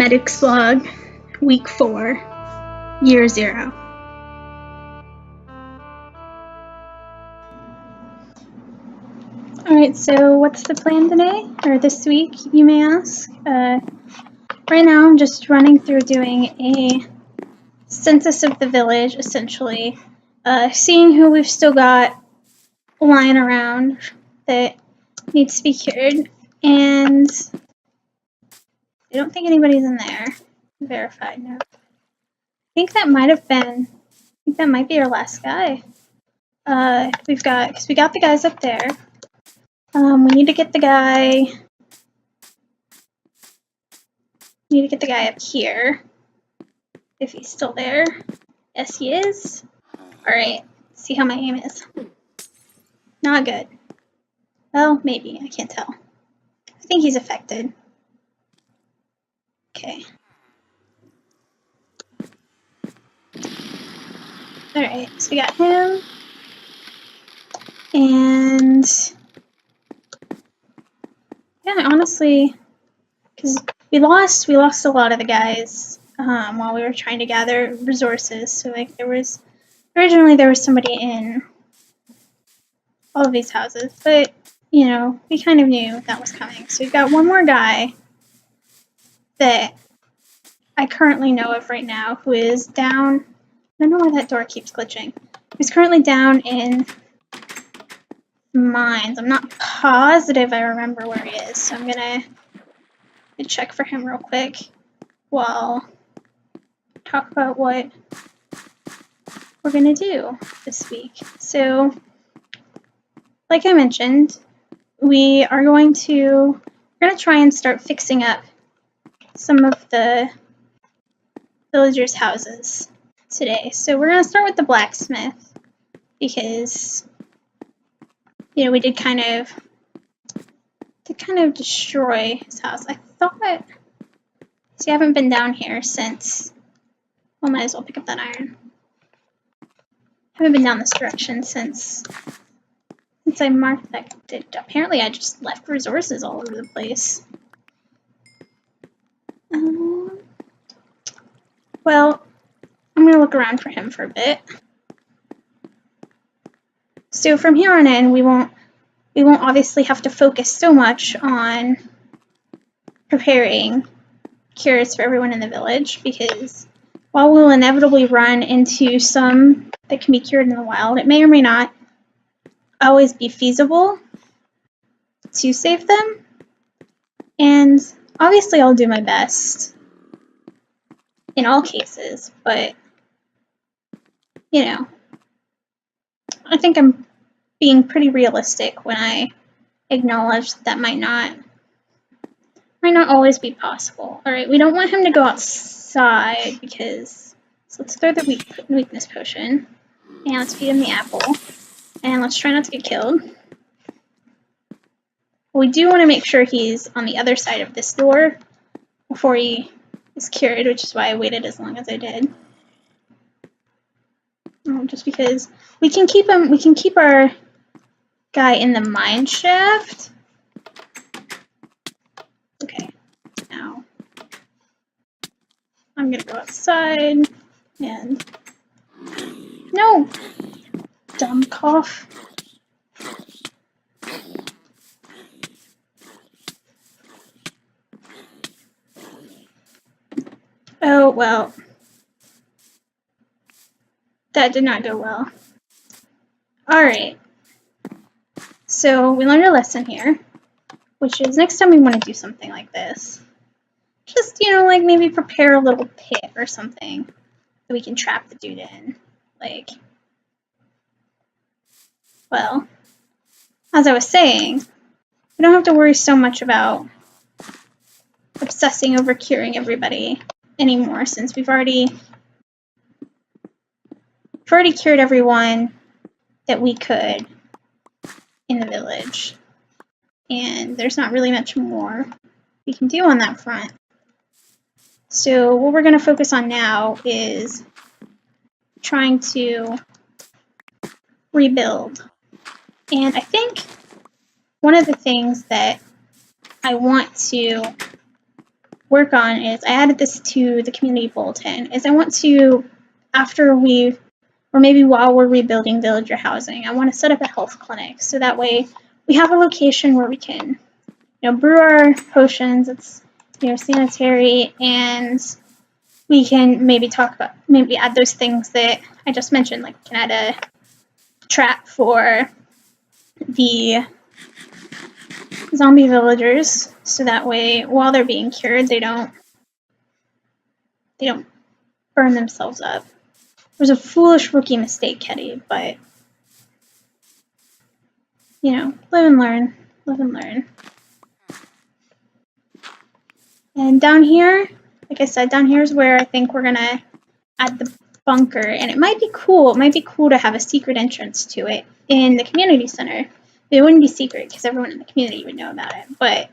Medics Vlog, Week 4, Year 0. Alright, so what's the plan today, or this week, you may ask? Right now I'm just running through doing a census of the village, essentially, seeing who we've still got lying around that needs to be cured, and I don't think anybody's in there. Verified, no. I think that might be our last guy. We got the guys up there. We need to get the guy up here. If he's still there. Yes, he is. Alright, see how my aim is. Not good. Well, maybe, I can't tell. I think he's affected. Okay. Alright, so we got him. And yeah, honestly, because we lost a lot of the guys while we were trying to gather resources. So like originally there was somebody in all of these houses, but you know, we kind of knew that was coming. So we've got one more guy that I currently know of right now who is down. I don't know why that door keeps glitching. He's currently down in mines. I'm not positive I remember where he is, so I'm gonna check for him real quick while talk about what we're gonna do this week. So, like I mentioned, we're gonna try and start fixing up some of the villagers' houses today. So we're gonna start with the blacksmith because you know we did kind of destroy his house. I thought. See, I haven't been down here since. Well, might as well pick up that iron. Haven't been down this direction since I marked that. Apparently, I just left resources all over the place. Well, I'm gonna look around for him for a bit. So from here on in, we won't obviously have to focus so much on preparing cures for everyone in the village, because while we'll inevitably run into some that can be cured in the wild, it may or may not always be feasible to save them. And obviously I'll do my best in all cases, but you know, I think I'm being pretty realistic when I acknowledge that might not always be possible. Alright, we don't want him to go outside because, so let's throw the weakness potion, and let's feed him the apple, and let's try not to get killed. We do want to make sure he's on the other side of this door before he is cured, which is why I waited as long as I did. Just because we can keep our guy in the mine shaft. Okay, now I'm gonna go outside and no, dumb cough. Oh well, that did not go well. All right, so we learned a lesson here, which is next time we want to do something like this, just, you know, like maybe prepare a little pit or something that we can trap the dude in. Like, well, as I was saying, we don't have to worry so much about obsessing over curing everybody anymore, since we've already cured everyone that we could in the village. And there's not really much more we can do on that front. So what we're going to focus on now is trying to rebuild. And I think one of the things that I want to work on is, I added this to the community bulletin, is I want to, after we, or maybe while we're rebuilding villager housing, I want to set up a health clinic, so that way we have a location where we can, brew our potions, it's, sanitary, and we can maybe add those things that I just mentioned, like we can add a trap for the zombie villagers, so that way while they're being cured, they don't burn themselves up. It was a foolish rookie mistake, Kedi, but live and learn. Live and learn. And down here, like I said, down here is where I think we're gonna add the bunker, and it might be cool. It might be cool to have a secret entrance to it in the community center. It wouldn't be secret because everyone in the community would know about it, but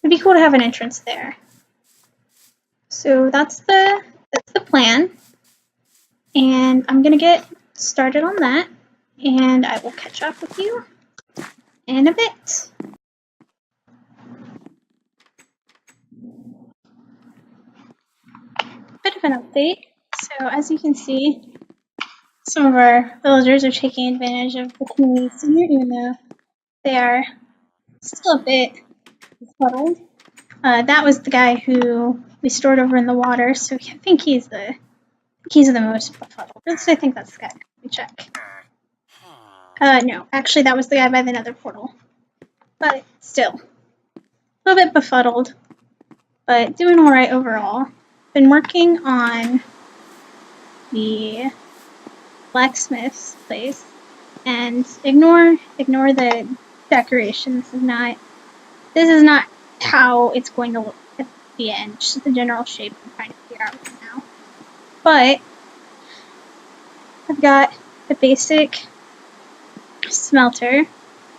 it'd be cool to have an entrance there. So that's the plan, and I'm gonna get started on that, and I will catch up with you in a bit. Bit of an update. So as you can see, some of our villagers are taking advantage of the community center, even though they are still a bit befuddled. That was the guy who we stored over in the water, so I think he's the most befuddled. I think that's the guy. Let me check. No, actually that was the guy by the nether portal. But still, a little bit befuddled, but doing alright overall. Been working on the blacksmith's place, and ignore the decoration. This is not how it's going to look at the end, just the general shape I'm trying to figure out right now. But I've got the basic smelter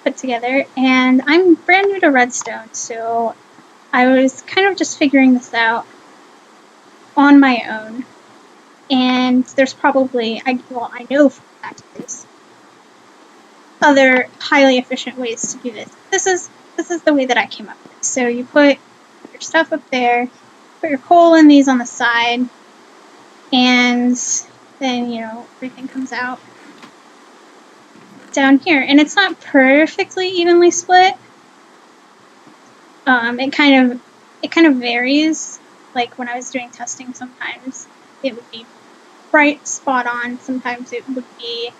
put together, and I'm brand new to redstone, so I was kind of just figuring this out on my own. And there's probably, I know for a fact there's other highly efficient ways to do this. This is the way that I came up with. So you put your stuff up there, put your coal in these on the side, and then everything comes out down here. And it's not perfectly evenly split. It kind of varies. Like when I was doing testing, sometimes it would be right spot on. Sometimes it would be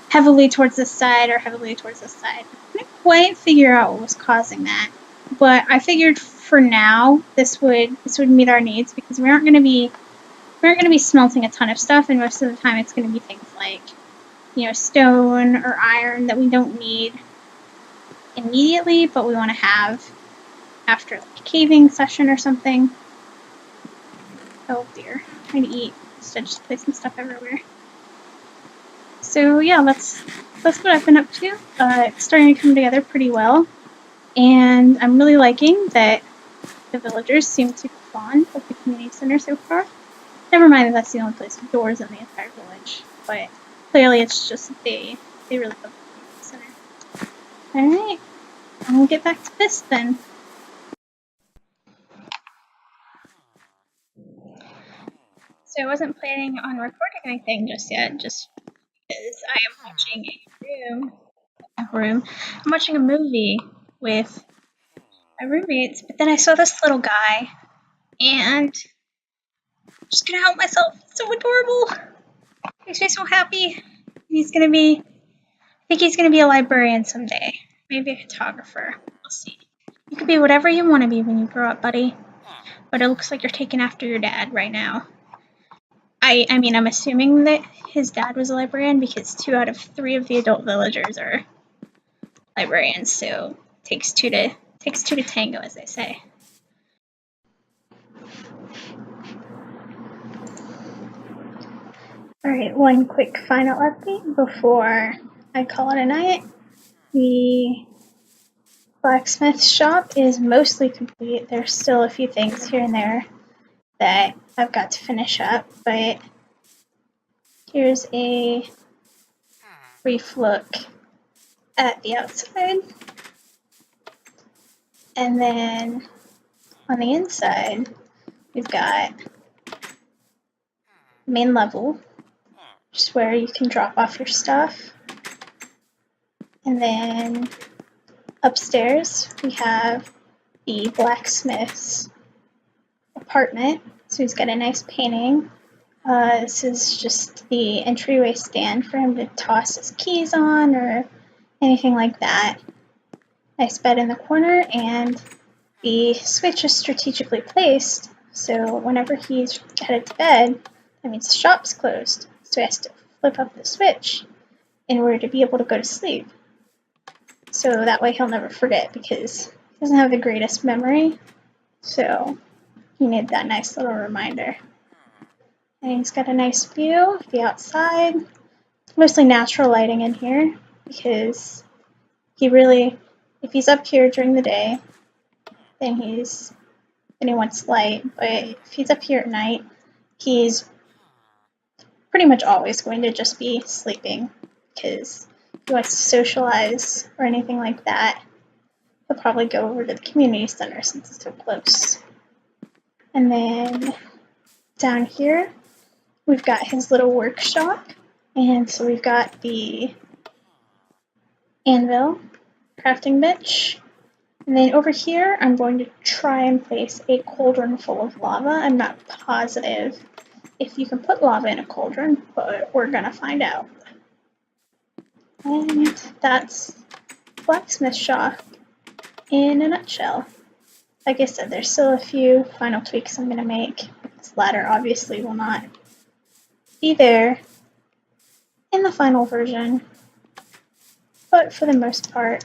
heavily towards this side or heavily towards this side. I couldn't quite figure out what was causing that, but I figured for now this would meet our needs, because we aren't going to be smelting a ton of stuff, and most of the time it's going to be things like stone or iron that we don't need immediately, but we want to have after like a caving session or something. Oh dear, I'm trying to eat instead of just placing stuff everywhere. So yeah, that's what I've been up to. It's starting to come together pretty well, and I'm really liking that the villagers seem to be fond of the community center so far. Never mind that that's the only place with doors in the entire village, but clearly it's just that they really love the community center. Alright, I'll get back to this then. So I wasn't planning on recording anything just yet, just because I am watching I'm watching a movie with my roommates, but then I saw this little guy, and I'm just gonna help myself. It's so adorable. Makes me so happy. I think he's gonna be a librarian someday. Maybe a photographer. We'll see. You could be whatever you want to be when you grow up, buddy. But it looks like you're taking after your dad right now. I mean, I'm assuming that his dad was a librarian, because 2 out of 3 of the adult villagers are librarians, so takes two to tango, as they say. Alright, one quick final update before I call it a night. The blacksmith shop is mostly complete. There's still a few things here and there that I've got to finish up, but here's a brief look at the outside. And then On the inside, we've got main level, which is where you can drop off your stuff. And then upstairs, we have the blacksmith's apartment. So he's got a nice painting. This is just the entryway stand for him to toss his keys on or anything like that. Nice bed in the corner, and the switch is strategically placed, so whenever he's headed to bed, that means the shop's closed, so he has to flip up the switch in order to be able to go to sleep. So that way he'll never forget, because he doesn't have the greatest memory, so he needs that nice little reminder. And he's got a nice view of the outside. It's mostly natural lighting in here, because if he's up here during the day, then he wants light, but if he's up here at night, he's pretty much always going to just be sleeping, because if he wants to socialize or anything like that, he'll probably go over to the community center since it's so close. And then down here, we've got his little workshop, and so we've got the anvil, crafting bench, and then over here I'm going to try and place a cauldron full of lava. I'm not positive if you can put lava in a cauldron, but we're gonna find out. And that's Blacksmith Shop in a nutshell. Like I said, there's still a few final tweaks I'm gonna make. This ladder obviously will not be there in the final version, but for the most part,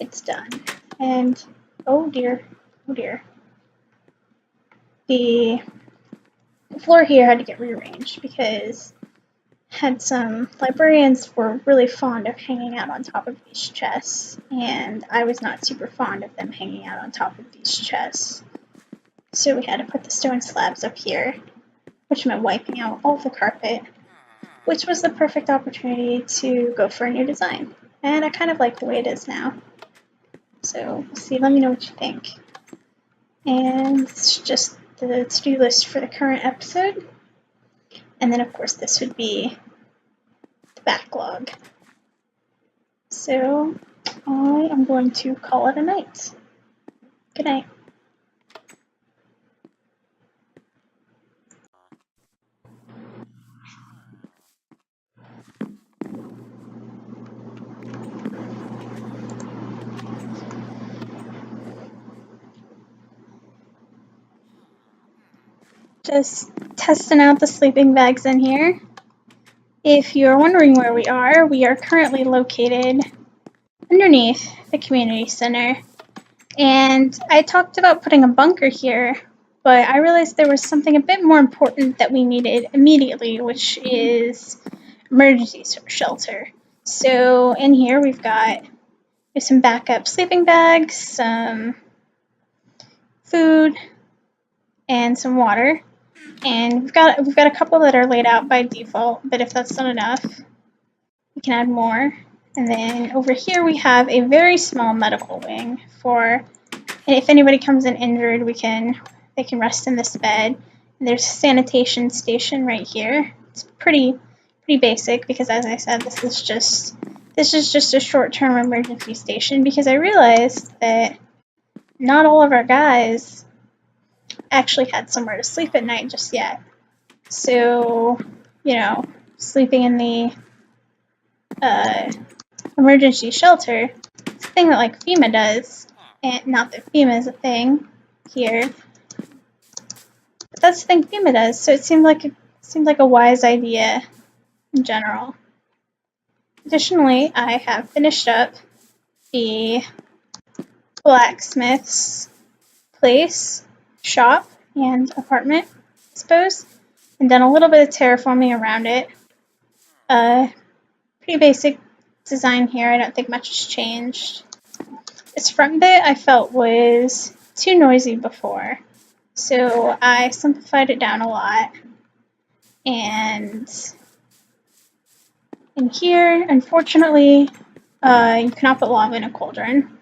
it's done. And oh dear, the floor here had to get rearranged because some librarians were really fond of hanging out on top of these chests, and I was not super fond of them hanging out on top of these chests. So we had to put the stone slabs up here, which meant wiping out all the carpet, which was the perfect opportunity to go for a new design. And I kind of like the way it is now. So, see, let me know what you think. And it's just the to-do list for the current episode. And then, of course, this would be the backlog. So, I am going to call it a night. Good night. Just testing out the sleeping bags in here. If you're wondering where we are currently located underneath the community center. And I talked about putting a bunker here, but I realized there was something a bit more important that we needed immediately, which is emergency shelter. So in here we've got some backup sleeping bags, some food, and some water. And we've got a couple that are laid out by default, but if that's not enough, we can add more. And then over here we have a very small medical wing for if anybody comes in injured, they can rest in this bed. And there's a sanitation station right here. It's pretty basic because, as I said, this is just a short-term emergency station, because I realized that not all of our guys actually had somewhere to sleep at night just yet. So, sleeping in the emergency shelter, it's a thing that like FEMA does, and not that FEMA is a thing here, but that's the thing FEMA does. So it seemed like a wise idea in general. Additionally, I have finished up the blacksmith's place, shop, and apartment, I suppose, and done a little bit of terraforming around it. Pretty basic design here. I don't think much has changed. This front bit I felt was too noisy before, so I simplified it down a lot. And in here, unfortunately, you cannot put lava in a cauldron.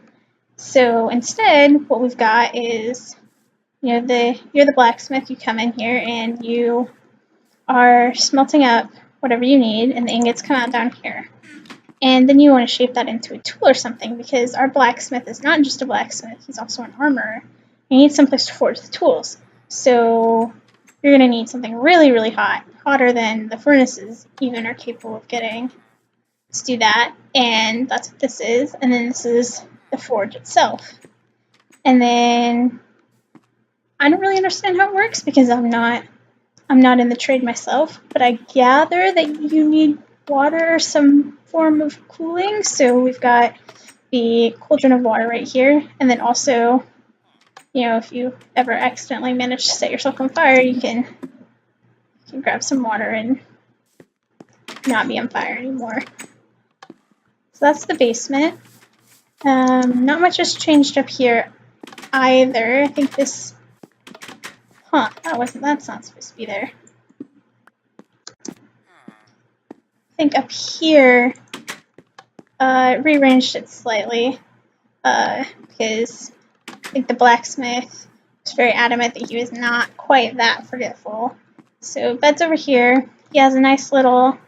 So instead, what we've got is, you're the blacksmith. You come in here and you are smelting up whatever you need, and the ingots come out down here. And then you want to shape that into a tool or something, because our blacksmith is not just a blacksmith, he's also an armorer. You need someplace to forge the tools. So you're going to need something really, really hot, hotter than the furnaces even are capable of getting. Let's do that, and that's what this is. And then this is the forge itself. And then I don't really understand how it works because I'm not in the trade myself, but I gather that you need water or some form of cooling. So we've got the cauldron of water right here, and then also, if you ever accidentally manage to set yourself on fire, you can grab some water and not be on fire anymore. So that's the basement. Not much has changed up here either. I think this, that's not supposed to be there. I think up here, rearranged it slightly, because I think the blacksmith was very adamant that he was not quite that forgetful. So bed's over here. He has a nice little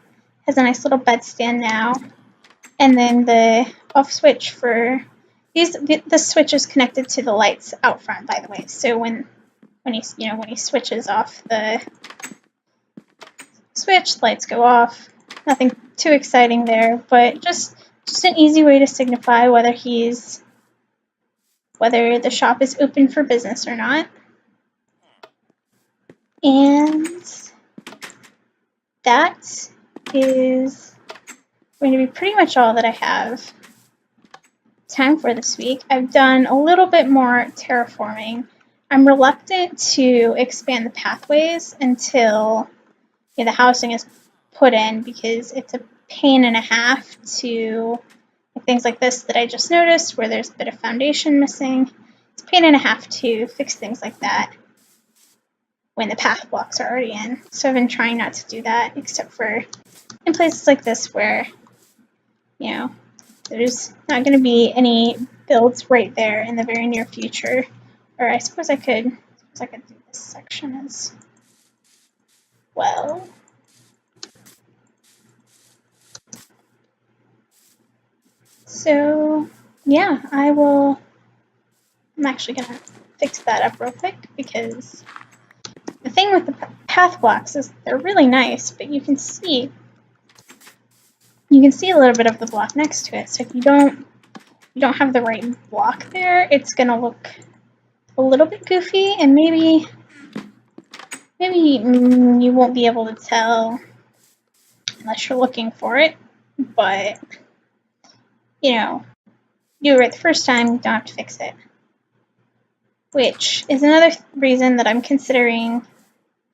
bedstand now, and then the off switch for these. The switch is connected to the lights out front, by the way. So when he switches off the switch, the lights go off. Nothing too exciting there, but just an easy way to signify whether the shop is open for business or not. And that is going to be pretty much all that I have time for this week. I've done a little bit more terraforming. I'm reluctant to expand the pathways until the housing is put in, because it's a pain and a half to things like this that I just noticed where there's a bit of foundation missing. It's a pain and a half to fix things like that when the path blocks are already in. So I've been trying not to do that, except for in places like this where there's not going to be any builds right there in the very near future. Or I suppose I could do this section as well. So yeah, I'm actually going to fix that up real quick, because the thing with the path blocks is they're really nice, but you can see a little bit of the block next to it. So if you don't have the right block there, it's going to look a little bit goofy, and maybe you won't be able to tell unless you're looking for it. But do it right the first time, you don't have to fix it. Which is another reason that I'm considering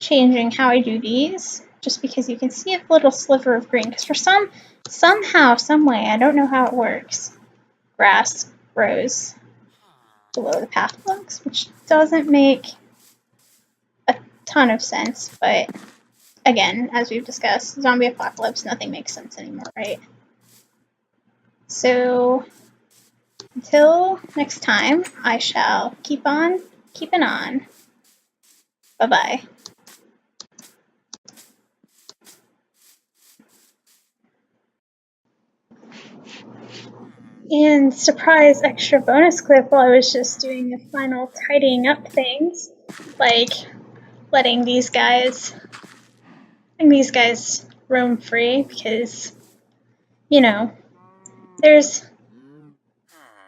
changing how I do these, just because you can see a little sliver of green. Because for somehow, some way, I don't know how it works, grass grows below the path blocks, which doesn't make a ton of sense. But again, as we've discussed, zombie apocalypse, nothing makes sense anymore, right? So until next time, I shall keep on keeping on. Bye-bye. And surprise extra bonus clip while I was just doing the final tidying up things, like letting these guys roam free, because there's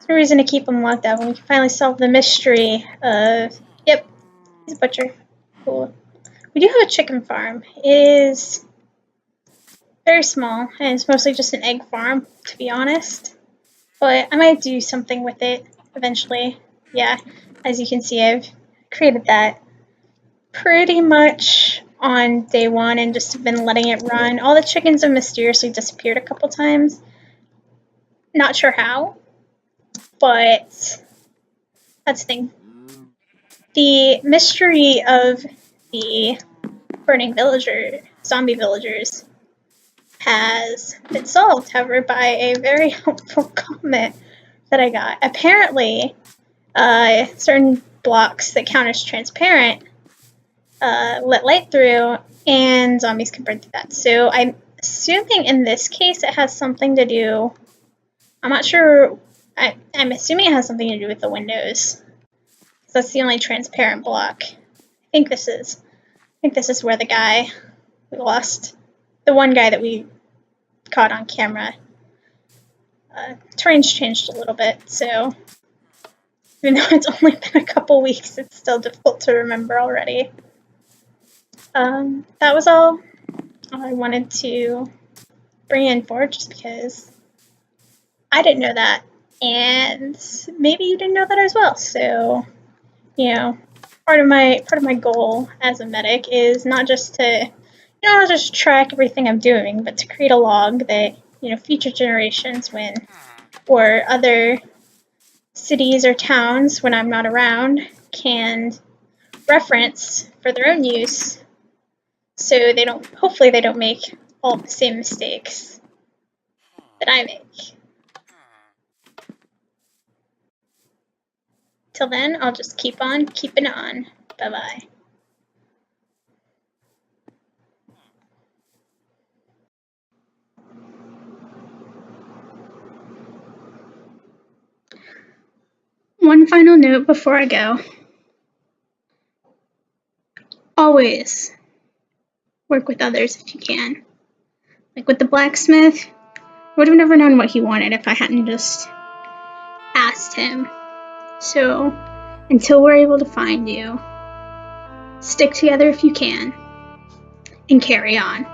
no reason to keep them locked up when we can finally solve the mystery of, yep, he's a butcher. Cool. We do have a chicken farm. It is very small, and it's mostly just an egg farm, to be honest. But I might do something with it eventually. Yeah, as you can see, I've created that pretty much on day one and just have been letting it run. All the chickens have mysteriously disappeared a couple times. Not sure how, but that's the thing. The mystery of the burning zombie villagers has been solved, however, by a very helpful comment that I got. Apparently, certain blocks that count as transparent let light through, and zombies can burn through that. So I'm assuming in this case it has something to do. I'm not sure. I'm assuming it has something to do with the windows. That's the only transparent block. I think this is where the guy we lost, the one guy that we caught on camera. Terrain's changed a little bit, so even though it's only been a couple weeks, it's still difficult to remember already. That was all I wanted to bring in for, just because I didn't know that, and maybe you didn't know that as well. So, you know, part of my goal as a medic is not just to, not just track everything I'm doing, but to create a log that, future generations, or other cities or towns when I'm not around, can reference for their own use, so hopefully they don't make all the same mistakes that I make. Till then, I'll just keep on keeping on. Bye-bye. One final note before I go. Always work with others if you can. Like with the blacksmith, I would have never known what he wanted if I hadn't just asked him. So, until we're able to find you, stick together if you can, and carry on.